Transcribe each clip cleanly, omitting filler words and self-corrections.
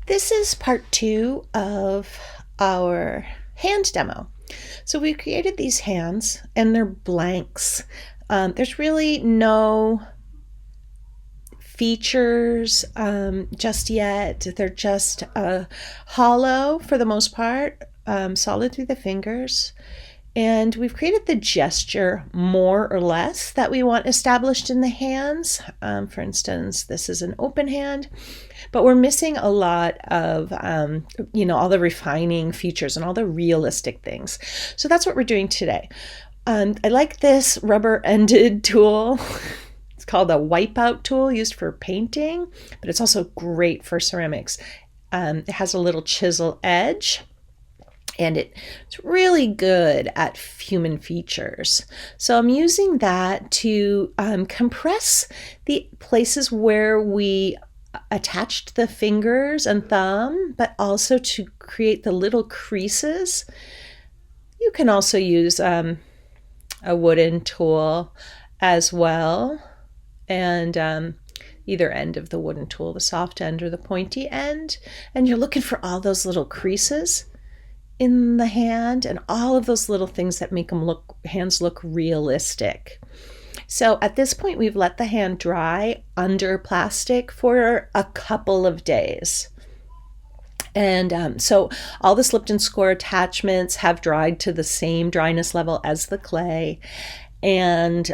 This is part 2 of our hand demo. So we created these hands and they're blanks. There's really no features just yet. They're just hollow for the most part, solid through the fingers. And we've created the gesture more or less that we want established in the hands. For instance, this is an open hand, but we're missing a lot of, all the refining features and all the realistic things. So that's what we're doing today. I like this rubber-ended tool. It's called a wipeout tool used for painting, but it's also great for ceramics. It has a little chisel edge. And it's really good at human features. So I'm using that to compress the places where we attached the fingers and thumb, but also to create the little creases. You can also use a wooden tool as well, and either end of the wooden tool, the soft end or the pointy end. And you're looking for all those little creases in the hand and all of those little things that make hands look realistic. So at this point, we've let the hand dry under plastic for a couple of days. And so all the slipped and score attachments have dried to the same dryness level as the clay. And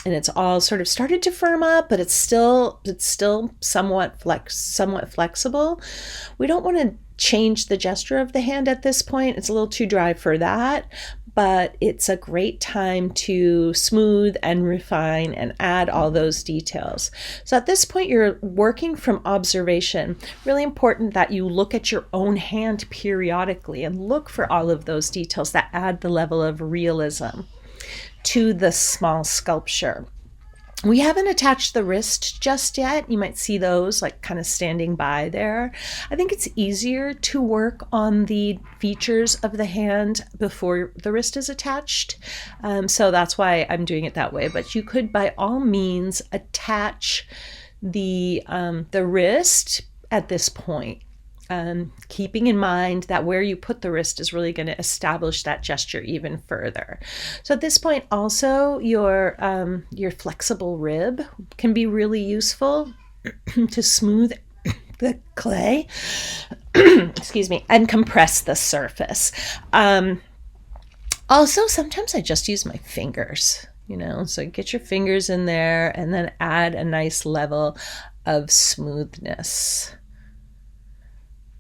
it's all sort of started to firm up, but it's still somewhat flexible. We don't want to change the gesture of the hand at this point. It's a little too dry for that, but it's a great time to smooth and refine and add all those details. So at this point, you're working from observation. Really important that you look at your own hand periodically and look for all of those details that add the level of realism to the small sculpture. We haven't attached the wrist just yet. You might see those like kind of standing by there. I think it's easier to work on the features of the hand before the wrist is attached. So that's why I'm doing it that way. But you could by all means attach the wrist at this point. Keeping in mind that where you put the wrist is really going to establish that gesture even further. So at this point also your flexible rib can be really useful to smooth the clay excuse me, and compress the surface. Also, sometimes I just use my fingers, so get your fingers in there and then add a nice level of smoothness.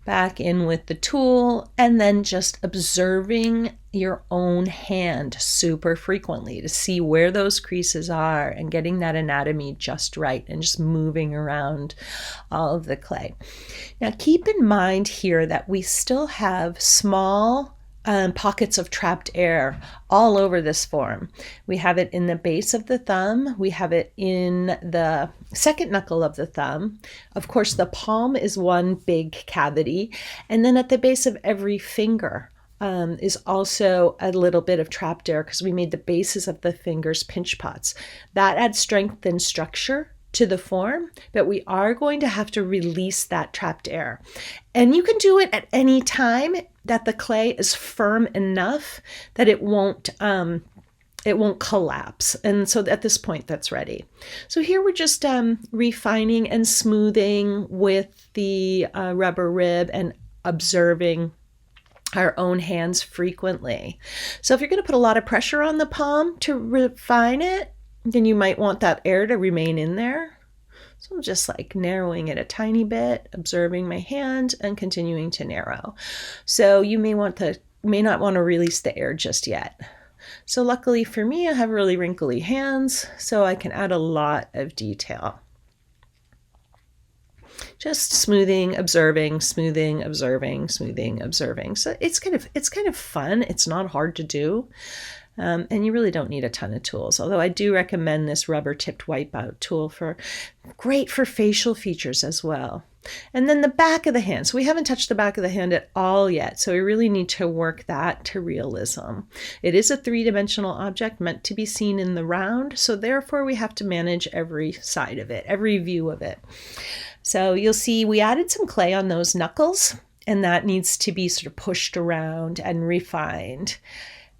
Back in with the tool, and then just observing your own hand super frequently to see where those creases are and getting that anatomy just right and just moving around all of the clay. Now keep in mind here that we still have small pockets of trapped air all over this form. We have it in the base of the thumb. We have it in the second knuckle of the thumb. Of course, the palm is one big cavity. And then at the base of every finger is also a little bit of trapped air because we made the bases of the fingers pinch pots. That adds strength and structure to the form, but we are going to have to release that trapped air. And you can do it at any time that the clay is firm enough that it won't collapse. And so at this point, that's ready. So here we're just refining and smoothing with the rubber rib and observing our own hands frequently. So if you're going to put a lot of pressure on the palm to refine it, then you might want that air to remain in there. So I'm just like narrowing it a tiny bit, observing my hand and continuing to narrow. So you may not want to release the air just yet. So luckily for me, I have really wrinkly hands, so I can add a lot of detail. Just smoothing, observing, smoothing, observing, smoothing, observing. So it's kind of fun. It's not hard to do. And you really don't need a ton of tools, although I do recommend this rubber-tipped wipeout tool great for facial features as well. And then the back of the hand. So we haven't touched the back of the hand at all yet, so we really need to work that to realism. It is a three-dimensional object meant to be seen in the round, so therefore we have to manage every side of it, every view of it. So you'll see we added some clay on those knuckles, and that needs to be sort of pushed around and refined.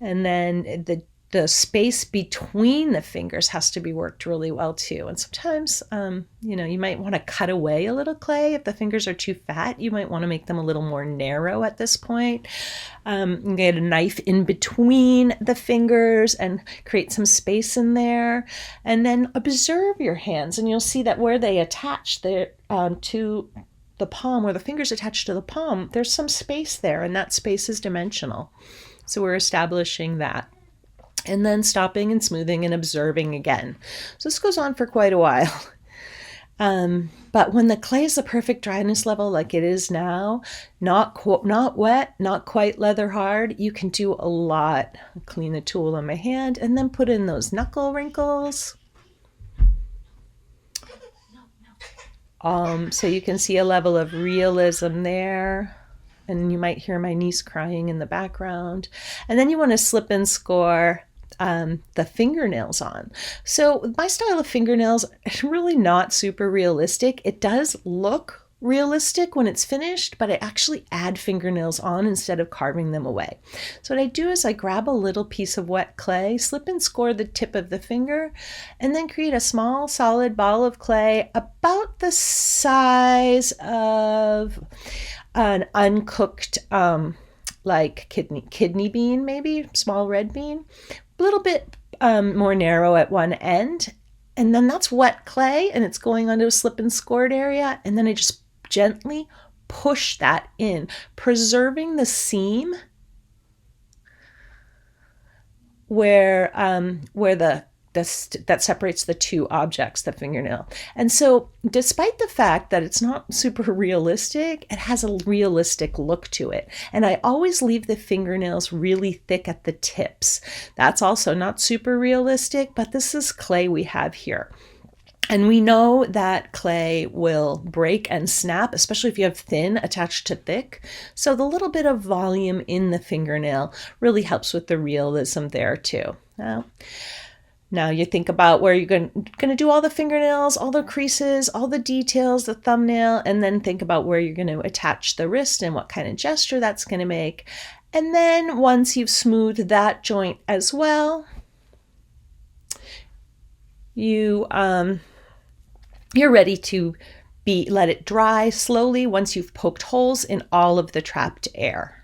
And then the space between the fingers has to be worked really well too. And sometimes, you might want to cut away a little clay. If the fingers are too fat, you might want to make them a little more narrow at this point. Get a knife in between the fingers and create some space in there. And then observe your hands, and you'll see that where they attach to the palm, where the fingers attach to the palm, there's some space there, and that space is dimensional. So we're establishing that. And then stopping and smoothing and observing again. So this goes on for quite a while. But when the clay is the perfect dryness level like it is now, not wet, not quite leather hard, you can do a lot. Clean the tool on my hand and then put in those knuckle wrinkles. So you can see a level of realism there. And you might hear my niece crying in the background. And then you want to slip and score the fingernails on. So my style of fingernails is really not super realistic. It does look realistic when it's finished, but I actually add fingernails on instead of carving them away. So what I do is I grab a little piece of wet clay, slip and score the tip of the finger, and then create a small solid ball of clay about the size of an uncooked like kidney bean, maybe small red bean, a little bit more narrow at one end, and then that's wet clay and it's going onto a slip and scored area, and then I just gently push that in, preserving the seam where that separates the two objects, the fingernail. And so despite the fact that it's not super realistic, it has a realistic look to it. And I always leave the fingernails really thick at the tips. That's also not super realistic, but this is clay we have here. And we know that clay will break and snap, especially if you have thin attached to thick. So the little bit of volume in the fingernail really helps with the realism there too. Now you think about where you're going to do all the fingernails, all the creases, all the details, the thumbnail, and then think about where you're going to attach the wrist and what kind of gesture that's going to make. And then once you've smoothed that joint as well, you're ready to let it dry slowly once you've poked holes in all of the trapped air.